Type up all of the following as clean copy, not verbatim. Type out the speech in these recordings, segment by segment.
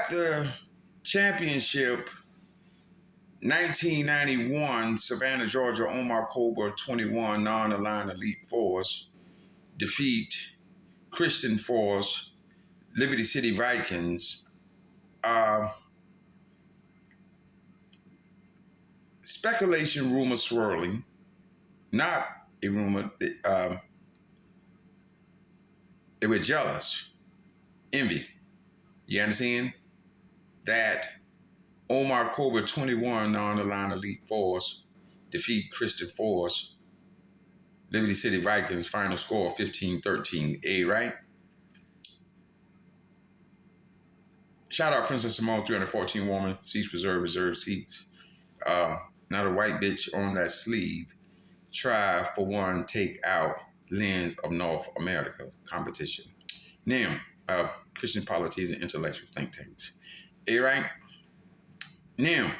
After championship, 1991, Savannah, Georgia, Omar Cobra 21 non-aligned Elite Force defeat Christian Force, Liberty City Vikings. Speculation, rumor swirling, not a rumor. They were jealous, envy. You understand? That Omar Cobra 21 non-aligned Elite Force defeat Christian Force, Liberty City Vikings, final score 15-13. Right? Shout out Princess Simone, 314 woman, seats reserved seats. Not a white bitch on that sleeve. Try for one, take out lens of North America competition. Now, Christian politics and intellectual think tanks. Right? Now,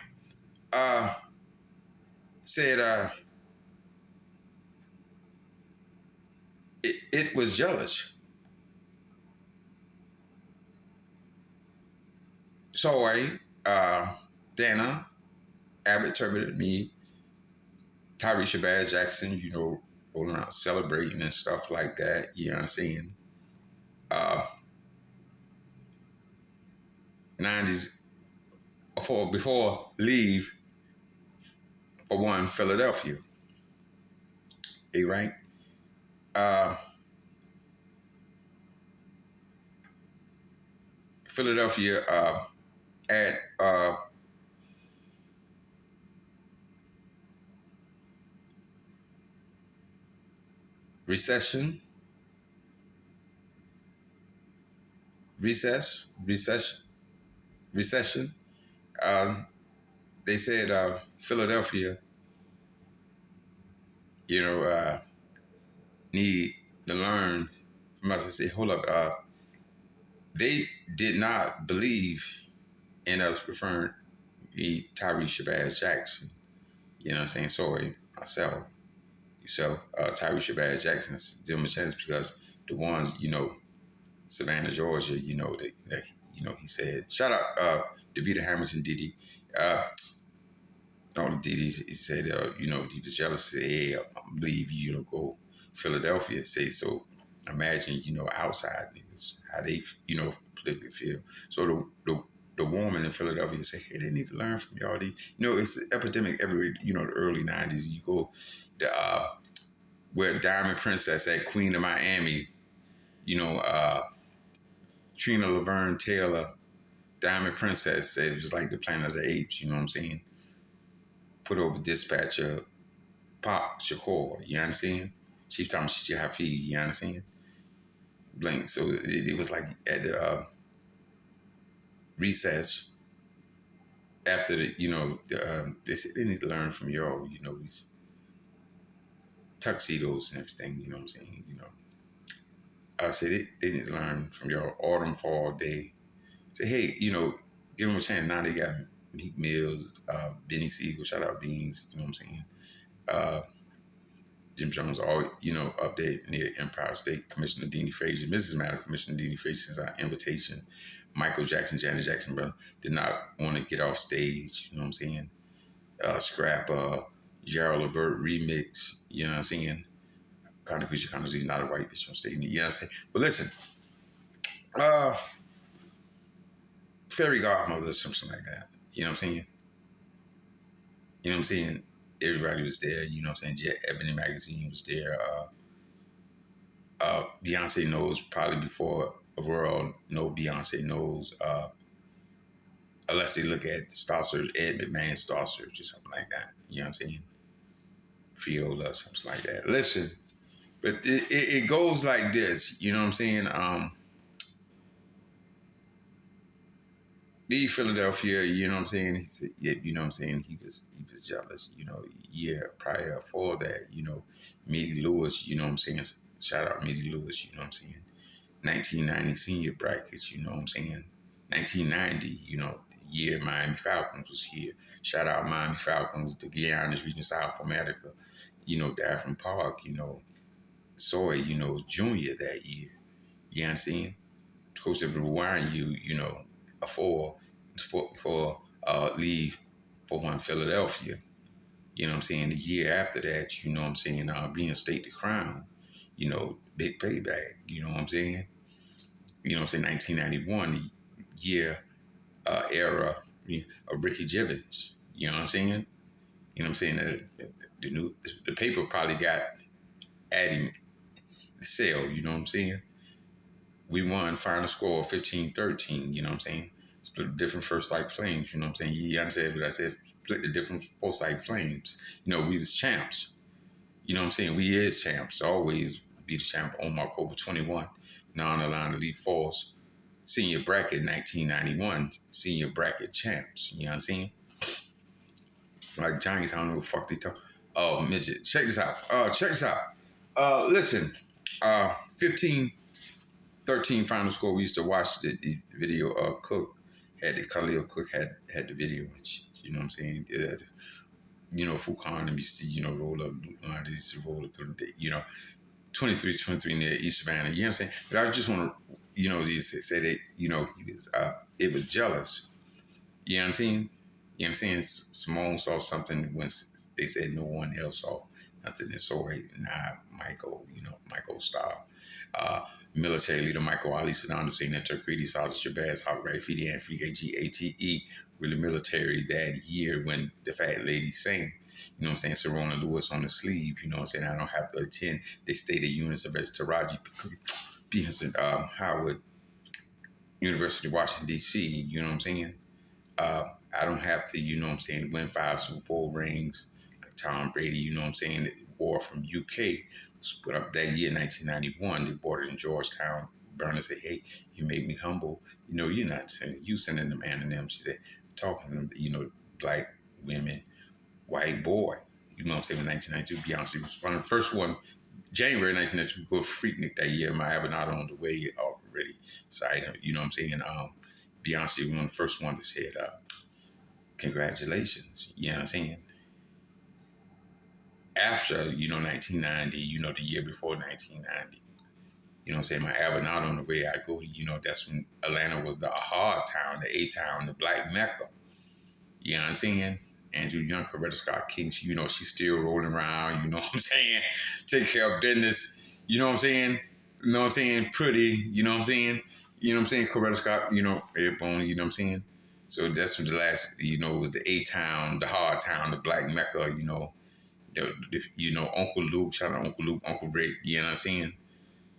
said it was jealous. So Dana, Abbott, Turbot, me, Tyree Shabazz Jackson, rolling around celebrating and stuff like that. You know what I'm saying? 90s before leave for one, Philadelphia. Right? Philadelphia at recession. They said Philadelphia, need to learn from us. I say, hold up, they did not believe in us referring to Tyree Shabazz Jackson. You know what I'm saying? Sorry, myself, yourself, Tyree Shabazz Jackson, still my chance because the ones, Savannah, Georgia, he said, shout out DeVita Hamilton, Diddy. Diddy, he said, he was jealous. He said, hey, I believe you, go Philadelphia. Say, so imagine, outside niggas, how they, politically feel. So the woman in Philadelphia say, hey, they need to learn from y'all. It's an epidemic everywhere, the early 90s. You go where Diamond Princess at Queen of Miami, Trina Laverne Taylor, Diamond Princess said it was like the Planet of the Apes, you know what I'm saying? Put over dispatcher Pop Shakur, you understand? Chief Thomas Hafiz, you understand? Blink. So it was like at the recess after they said they need to learn from y'all, these tuxedos and everything, you know what I'm saying? I said they need to learn from your autumn, fall day. Say, hey, give them a chance. Now they got Meek Mills, Benny Siegel, shout out Beans, you know what I'm saying? Jim Jones, all, up there near Empire State, Commissioner Deanie Frazier, Mrs. Matter, Commissioner Deanie Frazier, since our invitation. Michael Jackson, Janet Jackson, brother, did not want to get off stage, you know what I'm saying? Scrap, Gerald Levert remix, you know what I'm saying? Kind of feature, kind of not a white bitch on stage, you know what I'm saying? But listen, fairy godmother or something like that, you know what I'm saying? You know what I'm saying? Everybody was there, you know what I'm saying? Jet Ebony Magazine was there. Beyonce knows probably before the world know Beyonce knows, unless they look at Star Search, Ed McMahon Star Search or something like that. You know what I'm saying? Creola, something like that. Listen, but it goes like this, you know what I'm saying? The Philadelphia, you know what I'm saying? He said, yeah, you know what I'm saying? He was jealous, year prior for that, Mitty Lewis, you know what I'm saying? Shout out Mitty Lewis, you know what I'm saying? 1990 senior brackets, you know what I'm saying? 1990, the year Miami Falcons was here. Shout out Miami Falcons, the Guianas region, South America, Daphne Park, Soy, junior that year. You understand? Coach of the Wine, for leave for one Philadelphia. You know what I'm saying? The year after that, you know what I'm saying, reinstate the crown, big payback, you know what I'm saying? You know what I'm saying? 1991, the year era of Ricky Gervais, you know what I'm saying? You know what I'm saying? The paper probably got adding the sale, you know what I'm saying? We won final score 15-13, you know what I'm saying? Split the different first sight flames, you know what I'm saying? You understand what I said? Split the different first sight flames. We was champs. You know what I'm saying? We is champs. Always be the champ on October 21. Now on the line Elite Force, senior bracket 1991, senior bracket champs. You know what I'm saying? Like Giants, I don't know what the fuck they talk. Oh, midget. Check this out. Listen. 15-13 final score. We used to watch the video. Cook had the Khalil Cook had the video and shit. You know what I'm saying? Fucon and used to, roll up. They used to roll up, 23 near East Savannah. You know what I'm saying? But I just want to, he said that, he was, it was jealous. You know what I'm saying? You know what I'm saying? Simone saw something when they said no one else saw nothing. And so, Michael style. Military leader Michael Ali Saddam Hussein and Turkridi Salsa Shabazz, Hot Graffiti and Free AGATE, really military that year when the fat lady sang. You know what I'm saying? Serona Lewis on the sleeve. You know what I'm saying? I don't have to attend. They stated units of Taraji P. Howard, University of Washington, D.C. You know what I'm saying? I don't have to, you know what I'm saying, win 5 Super Bowl rings like Tom Brady, you know what I'm saying? The war from UK split up that year, 1991. They boarded in Georgetown. Bernie said, hey, you made me humble. You're not sending, you sending them and them. She said, talking to them, black women, white boy. You know what I'm saying? In 1992, Beyonce was one of the first one. January 1992, we go Freaknik that year. My Avenado on the way already. Side, you know what I'm saying? Beyonce was one of the first ones that said, congratulations. You know what I'm saying? After, 1990, the year before 1990, you know what I'm saying? My Avenado on the way I go, that's when Atlanta was the hard town, the A-town, the black Mecca. You know what I'm saying? Andrew Young, Coretta Scott King, she's still rolling around, you know what I'm saying? Take care of business, you know what I'm saying? You know what I'm saying? Pretty, you know what I'm saying? You know what I'm saying? Coretta Scott, Airborne, you know what I'm saying? So that's from the last, it was the A-town, the hard town, the black Mecca, Uncle Luke, shout out Uncle Luke, Uncle Rick, you know what I'm saying?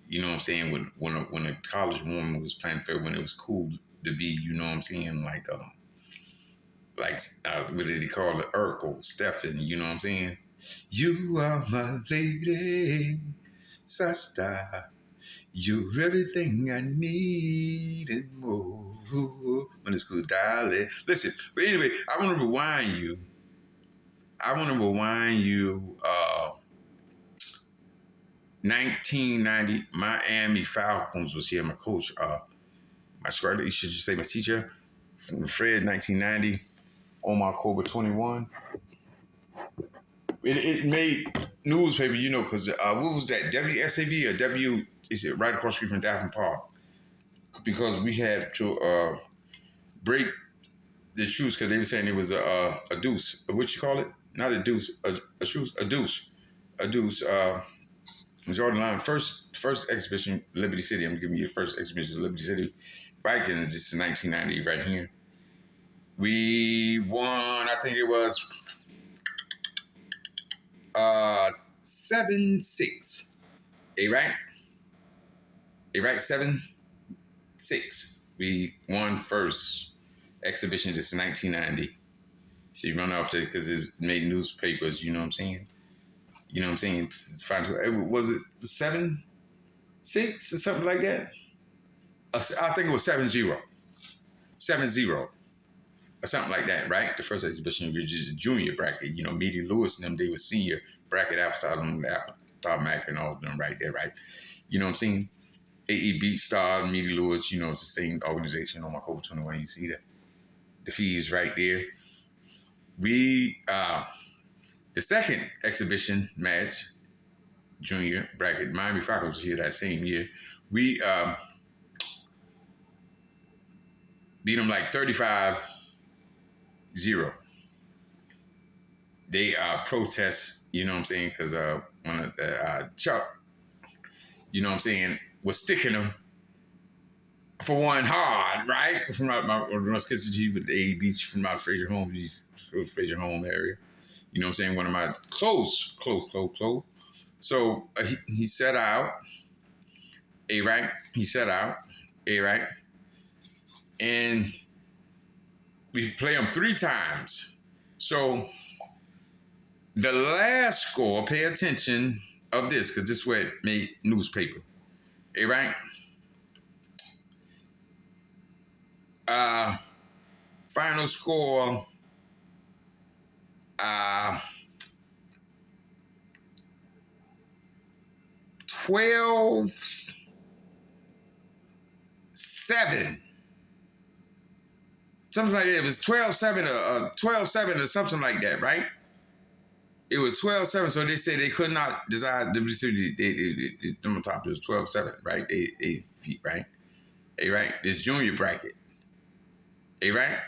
You know what I'm saying? When a college woman was playing fair, when it was cool to be, you know what I'm saying? What did he call it? Urkel, Stephen, you know what I'm saying? You are my lady, sister. You're everything I need and more. When it's cool, darling. Listen, but anyway, I want to rewind you. 1990, Miami Falcons was here. My coach, my squad, you should just say my teacher, Fred, 1990, on October 21. It made newspaper, because what was that? WSAV or W? Is it right across the street from Daphne Park? Because we had to break the shoes because they were saying it was a deuce. What you call it? Not a deuce. A shoes. A deuce. A deuce. Jordan Line first exhibition Liberty City. I'm giving you the first exhibition Liberty City Vikings. This is 1990 right here. We won. I think it was 7-6. Right? 7-6. We won first exhibition. This is 1990. She run off there because it made newspapers. You know what I'm saying? You know what I'm saying? Was it 7-6 or something like that? I think it was 7-0. 7-0 or something like that, right? The first exhibition was just a junior bracket. Meeting Lewis and them, they were senior bracket outside of them, Todd Mack and all of them right there, right? You know what I'm saying? AE Beat Star, Meaty Lewis, it's the same organization on my October 21. You see that? The fees right there. We, the second exhibition match, junior bracket, Miami Falcons was here that same year. We beat them like 35-0. They protest, you know what I'm saying? Because one of the Chuck, you know what I'm saying, was sticking them for one hard, right? From out my kids with the beach from out Fraser Home, Fraser Home area. You know what I'm saying? One of my close. So he set out, right? He set out, right? And we play them 3 times. So the last score, pay attention of this, because this is where it made newspaper. Right? Final score, 12-7. Something like that. It was 12-7 or 12-7 or something like that, right? It was 12-7, so they say they could not decide the on top. It was 12-7, right? 8 feet, right? Right? This junior bracket. Right?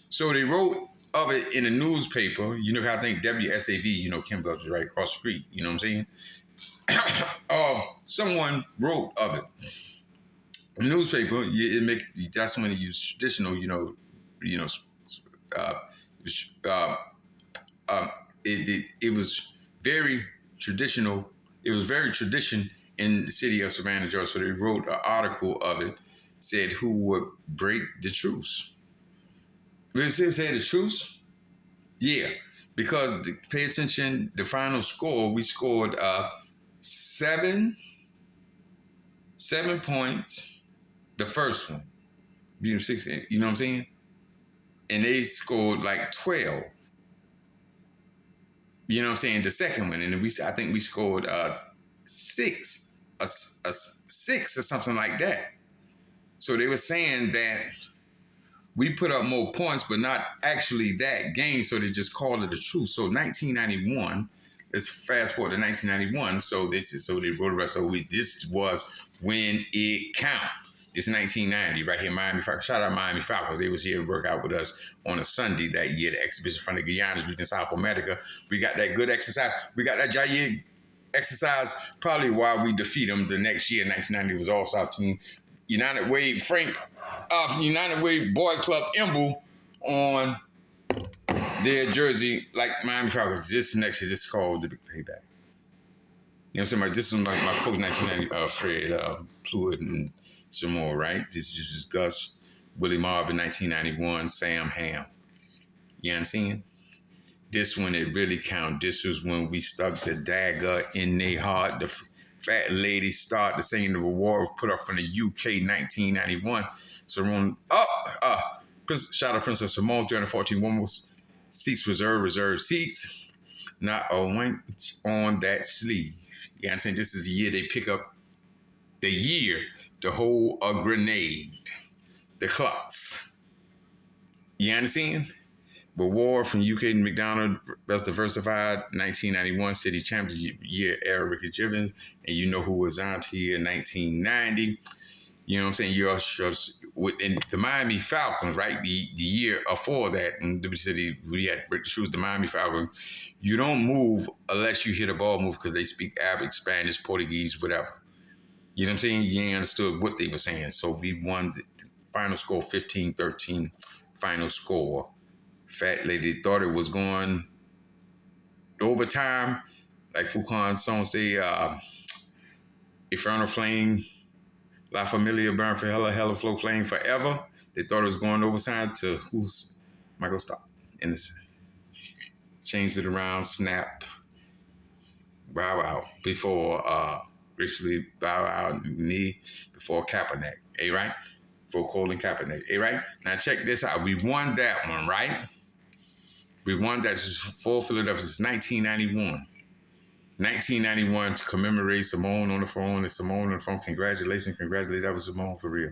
So they wrote of it in the newspaper. You know how I think WSAV, you know, Kim Belcher, right across the street. You know what I'm saying? Someone wrote of it. The newspaper, that's when they use traditional, it was very traditional. It was very tradition in the city of Savannah, Georgia. So they wrote an article of it, said who would break the truce. Did it say the truce? Yeah, because pay attention, the final score, we scored 7 points, the first one, 16, you know what I'm saying? And they scored like 12. You know what I'm saying? The second one, and I think we scored 6 or 6 or something like that. So they were saying that we put up more points, but not actually that game. So they just called it a truce. So 1991. Let's fast forward to 1991. So they wrote the rest. So this was when it count. It's 1990 right here, Miami Falcons. Shout out Miami Falcons. They was here to work out with us on a Sunday that year, the exhibition in front of Guyana's region, South America. We got that good exercise. We got that Jair exercise probably while we defeat them the next year. 1990 was all-star team. United Way Frank of United Way Boys Club emblem on their jersey, like Miami Falcons. This next year, this is called the big payback. You know what I'm saying? This was like my coach 1990, Fred Pluitt and some more, right? This is Gus, Willie Marvin, 1991, Sam Ham. You understand? This one, it really count. This was when we stuck the dagger in their heart. The fat lady started singing the reward put up from the UK 1991. So shout out Princess Simone, 314 women seats reserved seats. Not a wench on that sleeve. You understand? This is the year they pick up the year to hold a grenade. The clocks. You understand? Reward from UK and McDonald, Best Diversified, 1991 City Championship year era, Ricky Jivens. And you know who was out here in 1990. You know what I'm saying? In the Miami Falcons, right? The year before that, in the city, we had to break the shoes. The Miami Falcons, you don't move unless you hear the ball move because they speak Arabic, Spanish, Portuguese, whatever. You know what I'm saying? You ain't understood what they were saying. So we won the final score 15-13, final score. Fat lady thought it was going overtime. Like Fucon song say, Infernal Flame, La Familia burn for hella flow flame forever. They thought it was going overtime to who's Michael Stop. And it's changed it around, snap, bow out before gracefully bow out knee before Kaepernick. Right? For Colin Kaepernick. Right? Now check this out. We won that one, right? We won that for Philadelphia since 1991. 1991 to commemorate Simone on the phone and Simone on the phone. Congratulations. That was Simone for real.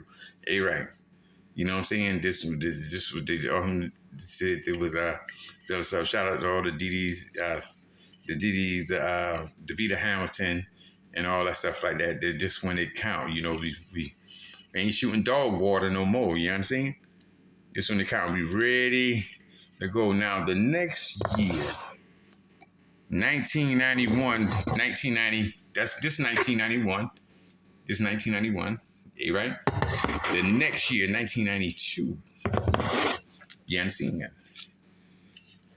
Right. You know what I'm saying? This was it was a shout out to all the DDs, the Davita Hamilton and all that stuff like that. Just when it count, you know, we ain't shooting dog water no more. You understand? This when the count will be ready to go. Now the next year, 1991, 1990. This 1991. This 1991. Right? The next year, 1992. You understand that?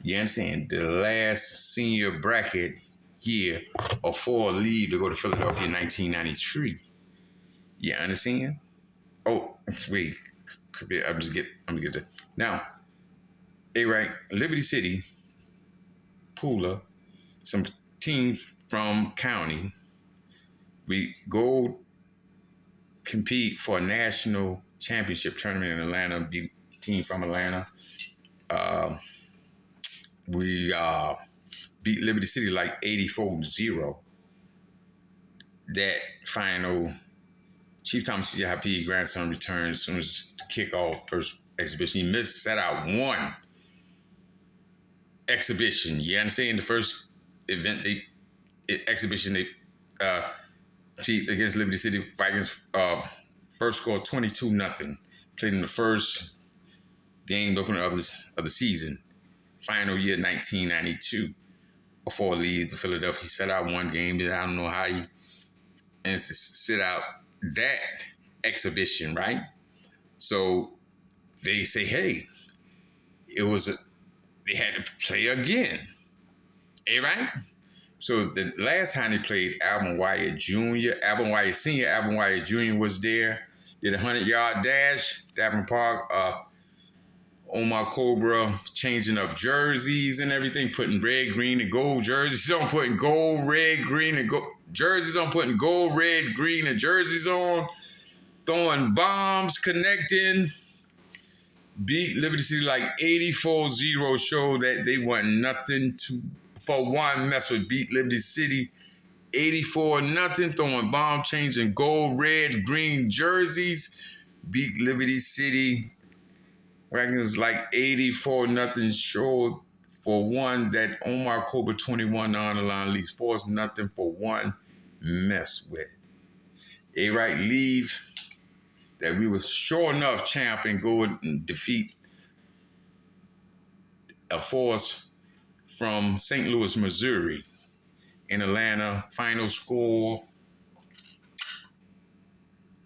You understand? The last senior bracket year of 4 leave to go to Philadelphia in 1993. You understand? Oh, wait. I'm gonna get that. Now, right, Liberty City, Pula, some teams from county, we go compete for a national championship tournament in Atlanta, beat team from Atlanta. We beat Liberty City like 84-0. That final, Chief Thomas CJIP grandson returned as soon as the kickoff first exhibition. He set out one exhibition. You understand? The first event, exhibition, they beat against Liberty City Vikings. First score 22-0. Played in the first game opener of the season. Final year 1992. Before leaves to Philadelphia, he set out one game. I don't know how he managed to sit out that exhibition, right? So they say, hey, they had to play again. Right? So the last time they played, Alvin Wyatt Jr., Alvin Wyatt Sr., Alvin Wyatt Jr. was there, did a 100-yard dash, Davenport Park, Omar Cobra changing up jerseys and everything, putting red, green, and gold jerseys on, putting gold, red, green, and gold jerseys on, putting gold, red, green, and jerseys on, throwing bombs, connecting. Beat Liberty City like 84-0, show that they want nothing for one mess with. Beat Liberty City 84-0, throwing bomb, changing gold, red, green jerseys. Beat Liberty City Vikings like 84-0, show for one that Omar Cobra 21 on the line, leaves 4-0 for one mess with. Right, leave that we was sure enough champ and go and defeat a force from St. Louis, Missouri in Atlanta. Final score,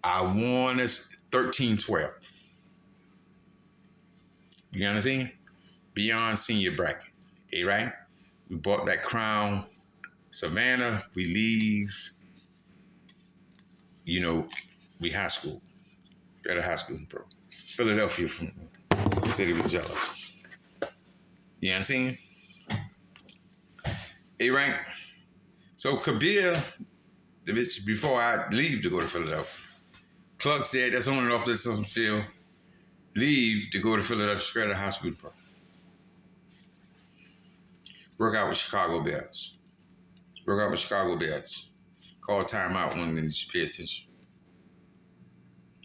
I won us 13-12. You understand? Beyond senior bracket. Right? We bought that crown. Savannah, we leave. We high school. At a high school pro. Philadelphia, they said he was jealous. You understand? Right? So Kabir, before I leave to go to Philadelphia, Cluck's dad, that's on and off this field, leave to go to Philadelphia straight out of high school pro. Work out with Chicago Bears. Call timeout when they need to pay attention.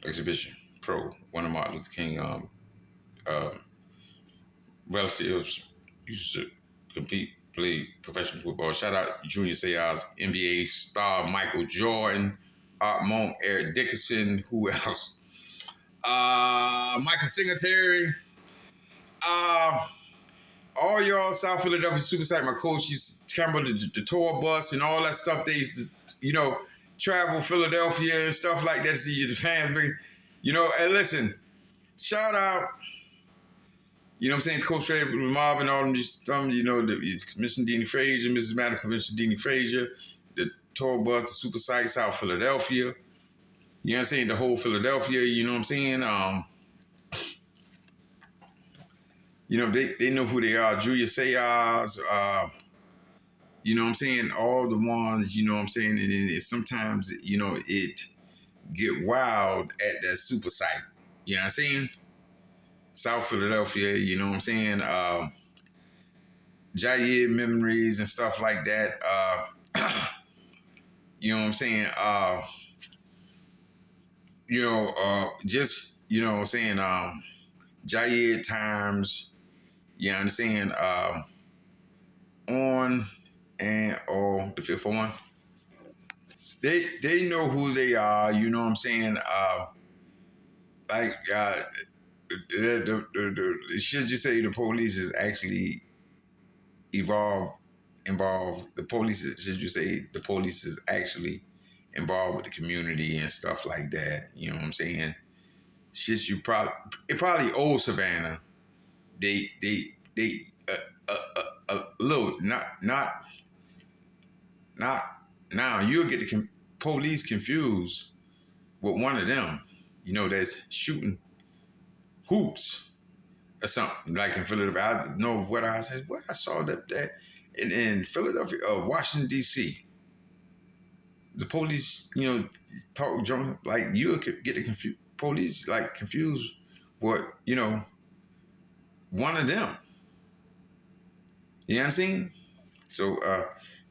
Exhibition pro. One of Martin Luther King relatives used to play professional football. Shout out Junior Seau's NBA star Michael Jordan, Art Monk, Eric Dickerson. Who else? Michael Singletary. All y'all South Philadelphia Super Site, my coach used to come with the tour bus and all that stuff. They used to, travel Philadelphia and stuff like that to see the fans bring, and listen, shout out, what I'm saying, Coach Fred Marvin, all them, the Commissioner Deanie Frazier, Mrs. Madam Commissioner Deanie Frazier, the tour bus, the Super Site, South Philadelphia, you know what I'm saying, the whole Philadelphia, you know what I'm saying, they know who they are. Julia Sayers, you know what I'm saying? All the ones, you know what I'm saying? And sometimes, it get wild at that super site. You know what I'm saying? South Philadelphia, you know what I'm saying? Jair memories and stuff like that. You know what I'm saying? Just, you know what I'm saying? Jair times, you understand? On and the fifth one. They know who they are, you know what I'm saying? should you say the police is actually involved? The police, should you say the police is actually involved with the community and stuff like that? You know what I'm saying? Shit, it probably old Savannah. They a little not now. You'll get the police confused with one of them. You know, that's shooting hoops or something like in Philadelphia. I know what I said. Well, I saw that in Philadelphia, Washington D.C. The police, talk junk like you could get the police like confused. What one of them. You know what I'm saying? So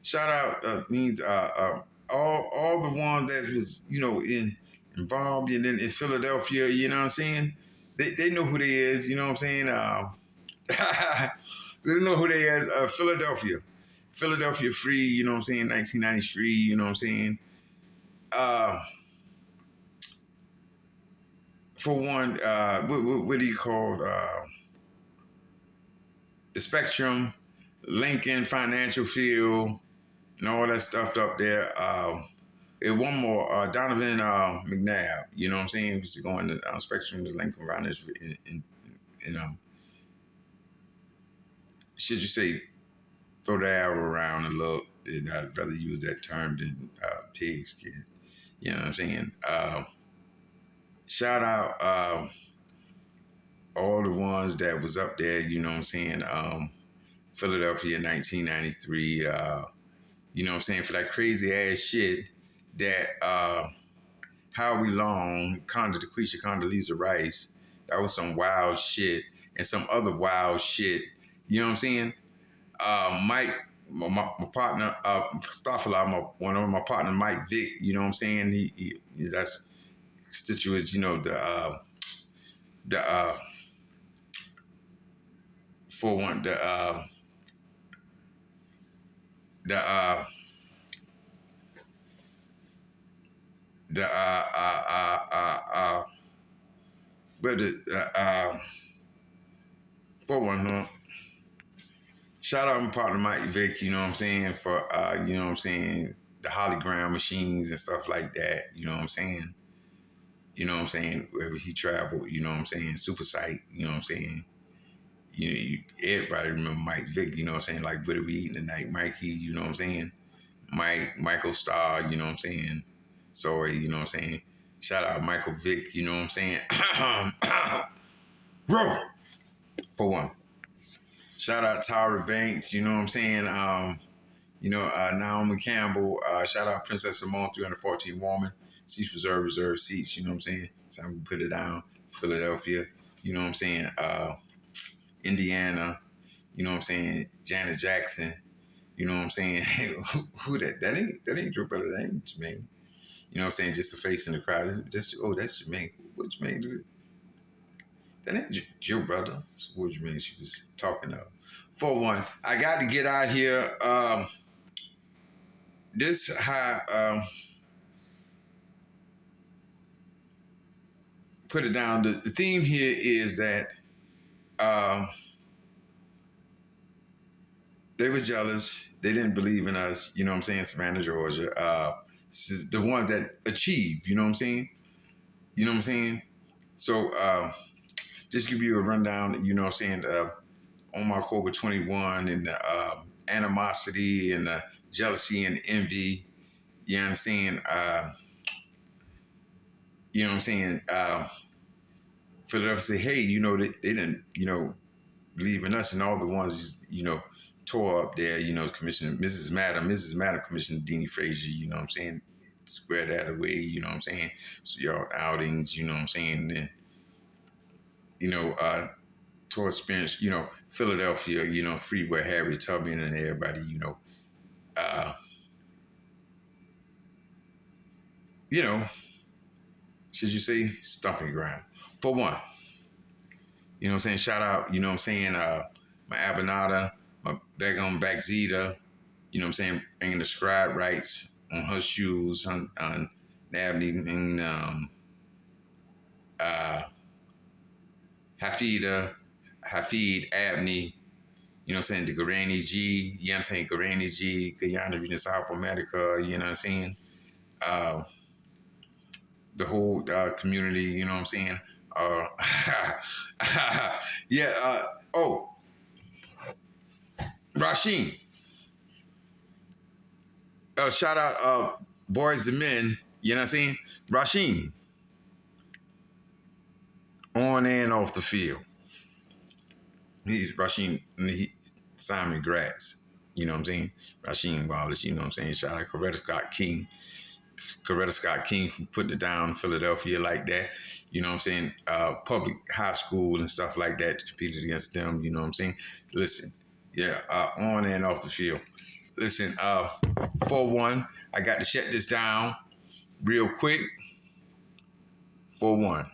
shout out means all the ones that was involved and then in Philadelphia. You know what I'm saying? They know who they is. You know what I'm saying? They know who they is. Philadelphia free. You know what I'm saying? 1993. You know what I'm saying? For one, what do you call the Spectrum, Lincoln Financial Field, and all that stuff up there. And one more, Donovan McNabb. You know what I'm saying? Used to go in the Spectrum, the Lincoln Financial, should you say, throw the arrow around a little, and I'd rather use that term than pig's kid. You know what I'm saying? Shout out all the ones that was up there, you know what I'm saying? Philadelphia in 1993, you know what I'm saying? For that crazy ass shit that Howie Long, Condoleezza Rice, that was some wild shit, and some other wild shit, you know what I'm saying? Mike, my partner, one of my partner, Mike Vick, you know what I'm saying? He that's constituents, the for one the but for one, huh? Shout out my partner Mike Vick, you know what I'm saying, for you know what I'm saying, the hologram machines and stuff like that, you know what I'm saying? You know what I'm saying? Wherever he traveled, you know what I'm saying? Super Sight, you know what I'm saying? Everybody remember Mike Vick, you know what I'm saying? Like, what are we eating tonight? Mikey, you know what I'm saying? Michael Starr, you know what I'm saying? Sorry, you know what I'm saying? Shout out Michael Vick, you know what I'm saying? Roll! For one. Shout out Tyra Banks, you know what I'm saying? Naomi Campbell, shout out Princess Simone, 314 Woman, seats reserved seats, you know what I'm saying? Time we put it down. Philadelphia, you know what I'm saying? Indiana, you know what I'm saying? Janet Jackson, you know what I'm saying? Who that? That ain't Joe Brother, that ain't Jermaine. You know what I'm saying? Just a face in the crowd. That's Jermaine. What Jermaine? That ain't Joe Brother. That's what Jermaine she was talking of. For one, I got to get out here. This how put it down. The theme here is that they were jealous. They didn't believe in us. You know what I'm saying? Savannah, Georgia. This is the ones that achieve. You know what I'm saying? You know what I'm saying? So just give you a rundown. You know what I'm saying? On October 21 and the animosity and the jealousy and envy. You know what I'm saying? You know what I'm saying? Philadelphia say, hey, they didn't, believe in us, and all the ones, tore up there, Commissioner, Mrs. Madam, Commissioner Deanie Frazier, you know what I'm saying? Square that away, you know what I'm saying? So y'all outings, you know what I'm saying? And then, towards Spanish, Philadelphia, Freeway, Harry Tubman and everybody, should you say stumping ground? For one, you know what I'm saying? Shout out, you know what I'm saying? My Abinata, my Begum Bagzita, you know what I'm saying? Bringing the scribe rights on her shoes, on Nabney, and Hafid Abney, you know what I'm saying, the Garani G, you know what I'm saying, Garani G, Guyana Region, South America, you know what I'm saying, uh, the whole community, you know what I'm saying. Uh, yeah, oh, Rasheen, shout out Boys to Men, you know what I'm saying, Rasheen, on and off the field. He's Rasheen, Simon Gratz, you know what I'm saying, Rasheen Wallace, you know what I'm saying, shout out Coretta Scott King from putting it down in Philadelphia like that. You know what I'm saying? Public high school and stuff like that, competed against them. You know what I'm saying? Listen, yeah, on and off the field. Listen, 4-1. I got to shut this down real quick. 4-1.